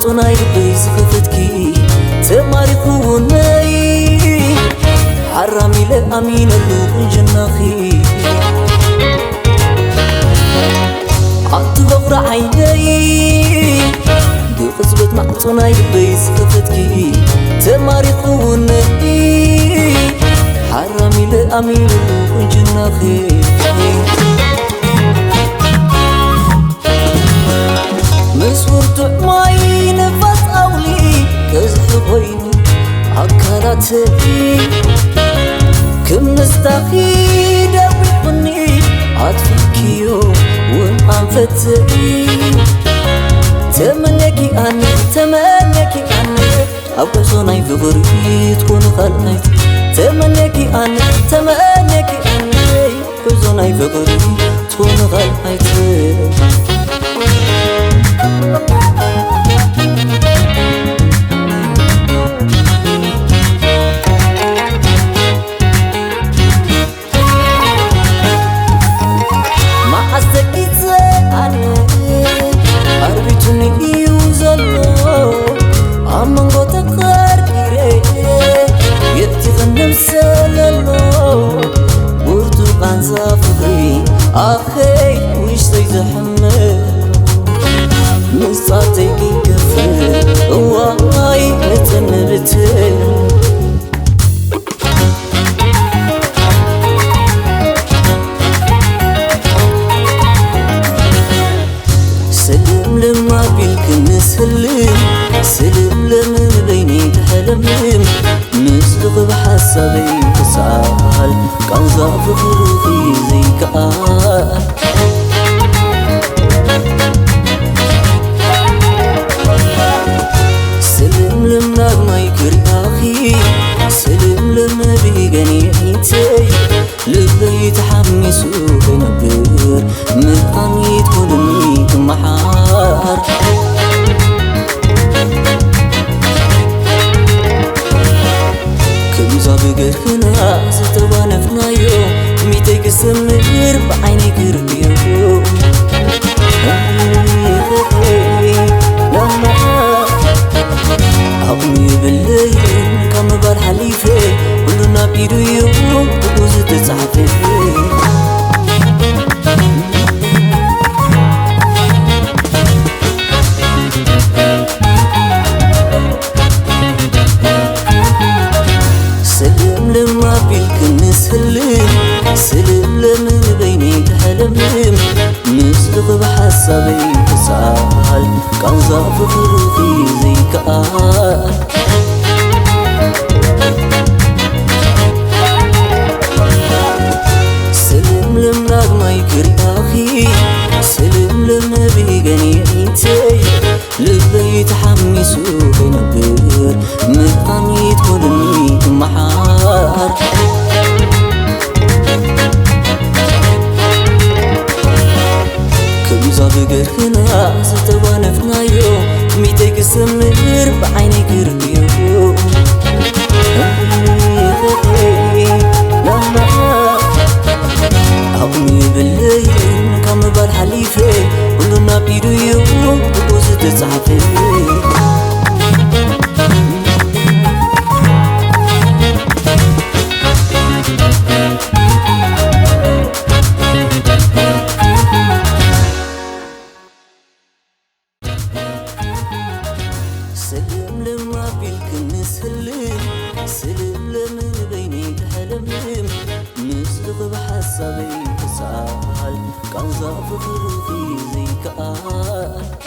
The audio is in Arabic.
معطونا يبي زخفتكي تماريخوني حرامي لأمين اللو جناخي عطو بغرى عيني بقصبت معطونا يبي زخفتكي تماريخوني حرامي لأمين اللو جناخي مسورت معي نفس أولي كزح غيني عكراتي كم نستخي دويقني عطفكيو ومعنفتي تمنيكي أنا أبوزوناي بغري تكون خلنيت تمنيكي أنا أبوزوناي بغري تكون خلنيت أخي ويش تيزحمل نصاتي كيكفل واي نتنبتل سلم لما بيلك نسلم سلم لما بيني تحلملم نسبق بحسابي تسعال كان ظاف خروفي زي كآل سلم لما ما يكري أخي سلم لما بيغني عيتي لبي يتحمسو بنبر من أمي تكونني محار كمزا بقرخنا ستوانفنا يوم ميتك سمير بعيني كربيو لما أقومي بالليل كم بالحليفة كلنا بيدو يوم بقوز تسعفي سلم لما بيلك نسلم سلم لمن بيني تحلملم نسلق بحسابي تسعال كان ظاف خروفي زي كآل سلم لما ما يكري أخي سلم لما بيغني عيتي لبي يتحمسو بنبر من أمي تكونني محار كمزا بقرخنا ستوانفنا يوم ميتك سمير بعيني كربيو لما أقومي بالليل كم بالحليفة كلنا بيدو يوم بقوز تسعفي سلم لما بيلك نسلم سلم لمن بيني تحلملم نسلق بحسابي تسعال كان ظاف خروفي زي كآل